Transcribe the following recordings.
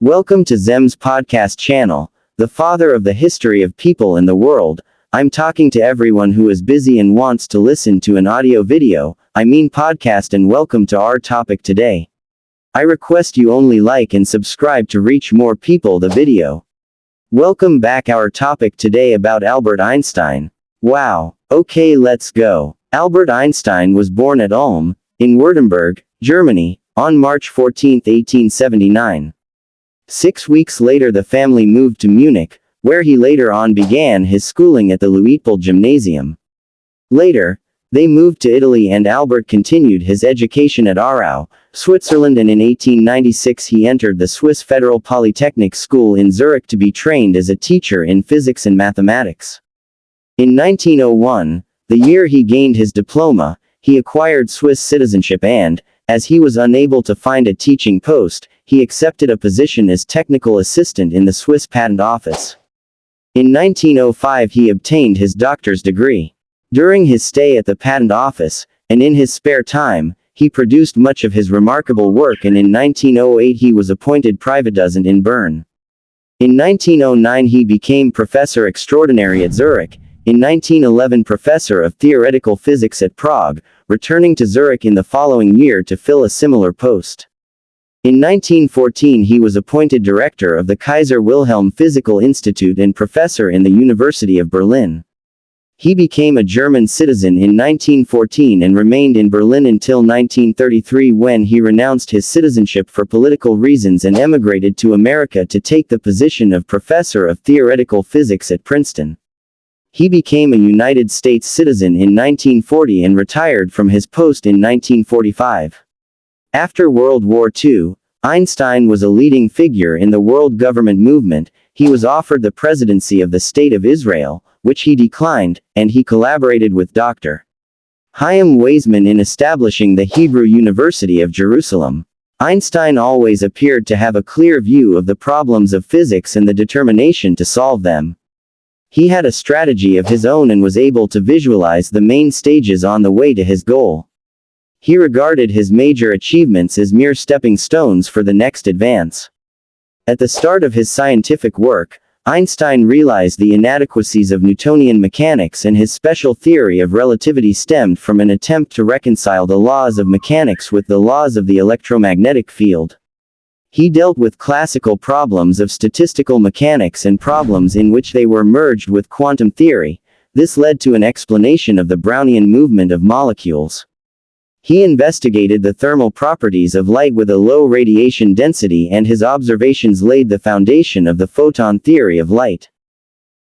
Welcome to Zem's podcast channel, the father of the history of people in the world. I'm talking to everyone who is busy and wants to listen to an audio video, podcast, and welcome to our topic today. I request you only like and subscribe to reach more people the video. Welcome back. Our topic today about Albert Einstein. Wow, okay, let's go. Albert Einstein was born at Ulm, in Württemberg, Germany, on March 14, 1879. 6 weeks later the family moved to Munich, where he later on began his schooling at the Luitpold Gymnasium. Later, they moved to Italy and Albert continued his education at Aarau, Switzerland, and in 1896 he entered the Swiss Federal Polytechnic School in Zurich to be trained as a teacher in physics and mathematics. In 1901, the year he gained his diploma, he acquired Swiss citizenship and, as he was unable to find a teaching post, he accepted a position as technical assistant in the Swiss Patent Office. In 1905 he obtained his doctor's degree. During his stay at the Patent Office, and in his spare time, he produced much of his remarkable work, and in 1908 he was appointed Privatdozent in Bern. In 1909 he became professor extraordinary at Zurich, in 1911 professor of theoretical physics at Prague, returning to Zurich in the following year to fill a similar post. In 1914 he was appointed director of the Kaiser Wilhelm Physical Institute and professor in the University of Berlin. He became a German citizen in 1914 and remained in Berlin until 1933, when he renounced his citizenship for political reasons and emigrated to America to take the position of professor of theoretical physics at Princeton. He became a United States citizen in 1940 and retired from his post in 1945. After World War II, Einstein was a leading figure in the world government movement. He was offered the presidency of the State of Israel, which he declined, and he collaborated with Dr. Chaim Weizmann in establishing the Hebrew University of Jerusalem. Einstein always appeared to have a clear view of the problems of physics and the determination to solve them. He had a strategy of his own and was able to visualize the main stages on the way to his goal. He regarded his major achievements as mere stepping stones for the next advance. At the start of his scientific work, Einstein realized the inadequacies of Newtonian mechanics, and his special theory of relativity stemmed from an attempt to reconcile the laws of mechanics with the laws of the electromagnetic field. He dealt with classical problems of statistical mechanics and problems in which they were merged with quantum theory. This led to an explanation of the Brownian movement of molecules. He investigated the thermal properties of light with a low radiation density, and his observations laid the foundation of the photon theory of light.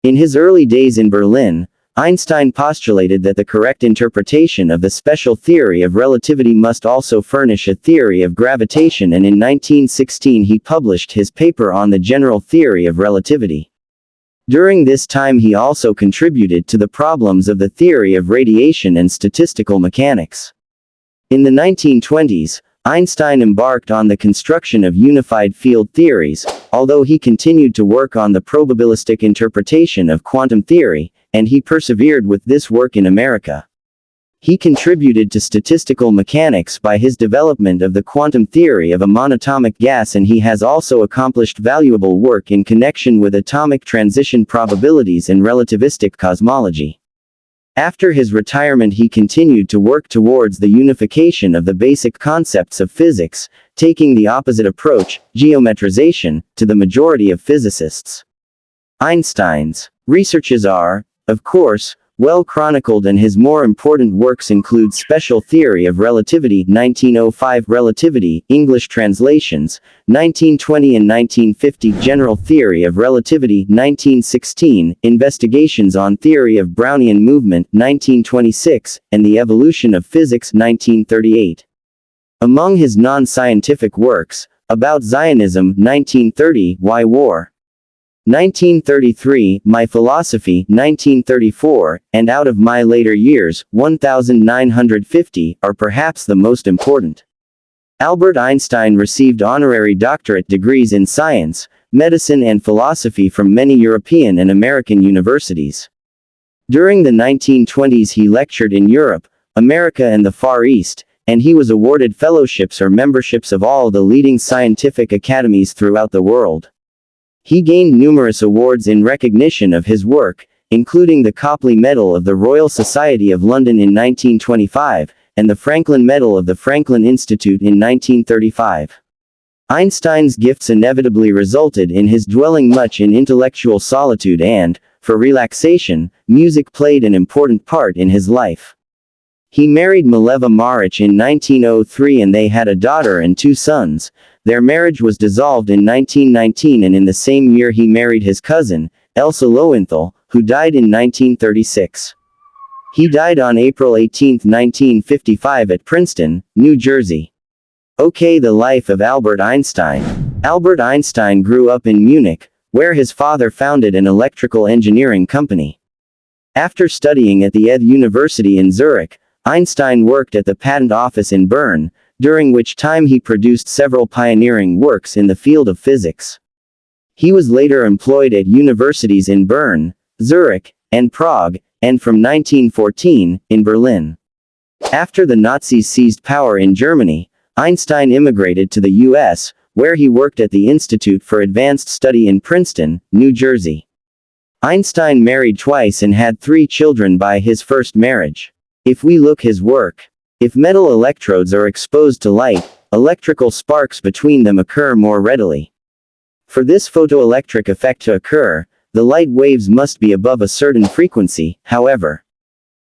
In his early days in Berlin, Einstein postulated that the correct interpretation of the special theory of relativity must also furnish a theory of gravitation, and in 1916 he published his paper on the general theory of relativity. During this time he also contributed to the problems of the theory of radiation and statistical mechanics. In the 1920s, Einstein embarked on the construction of unified field theories, although he continued to work on the probabilistic interpretation of quantum theory, and he persevered with this work in America. He contributed to statistical mechanics by his development of the quantum theory of a monatomic gas, and he has also accomplished valuable work in connection with atomic transition probabilities and relativistic cosmology. After his retirement he continued to work towards the unification of the basic concepts of physics, taking the opposite approach, geometrization, to the majority of physicists. Einstein's researches are, of course, well chronicled, and his more important works include Special Theory of Relativity 1905, Relativity, English translations, 1920 and 1950, General Theory of Relativity 1916, Investigations on Theory of Brownian Movement 1926, and The Evolution of Physics 1938. Among his non-scientific works, About Zionism 1930, Why War? 1933, My Philosophy 1934, and Out of My Later Years 1950, are perhaps the most important. Albert Einstein received honorary doctorate degrees in science, medicine and philosophy from many European and American universities. During the 1920s he lectured in Europe, America and the Far East, and he was awarded fellowships or memberships of all the leading scientific academies throughout the world. He gained numerous awards in recognition of his work, including the Copley Medal of the Royal Society of London in 1925, and the Franklin Medal of the Franklin Institute in 1935. Einstein's gifts inevitably resulted in his dwelling much in intellectual solitude and, for relaxation, music played an important part in his life. He married Mileva Maric in 1903 and they had a daughter and 2 sons. Their marriage was dissolved in 1919, and in the same year he married his cousin, Elsa Lowenthal, who died in 1936. He died on April 18, 1955 at Princeton, New Jersey. Okay, the life of Albert Einstein. Albert Einstein grew up in Munich, where his father founded an electrical engineering company. After studying at the ETH University in Zurich, Einstein worked at the patent office in Bern, during which time he produced several pioneering works in the field of physics. He was later employed at universities in Bern, Zurich, and Prague, and from 1914, in Berlin. After the Nazis seized power in Germany, Einstein immigrated to the U.S., where he worked at the Institute for Advanced Study in Princeton, New Jersey. Einstein married twice and had 3 children by his first marriage. If we look his work, if metal electrodes are exposed to light, electrical sparks between them occur more readily. For this photoelectric effect to occur, the light waves must be above a certain frequency, however.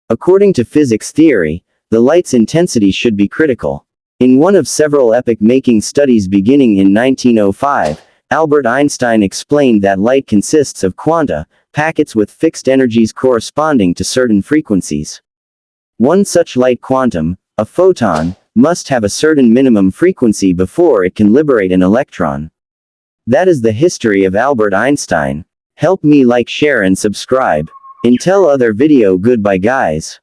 According to physics theory, the light's intensity should be critical. In one of several epoch-making studies beginning in 1905, Albert Einstein explained that light consists of quanta, packets with fixed energies corresponding to certain frequencies. One such light quantum, a photon, must have a certain minimum frequency before it can liberate an electron. That is the history of Albert Einstein. Help me like, share and subscribe. Until other video, goodbye guys.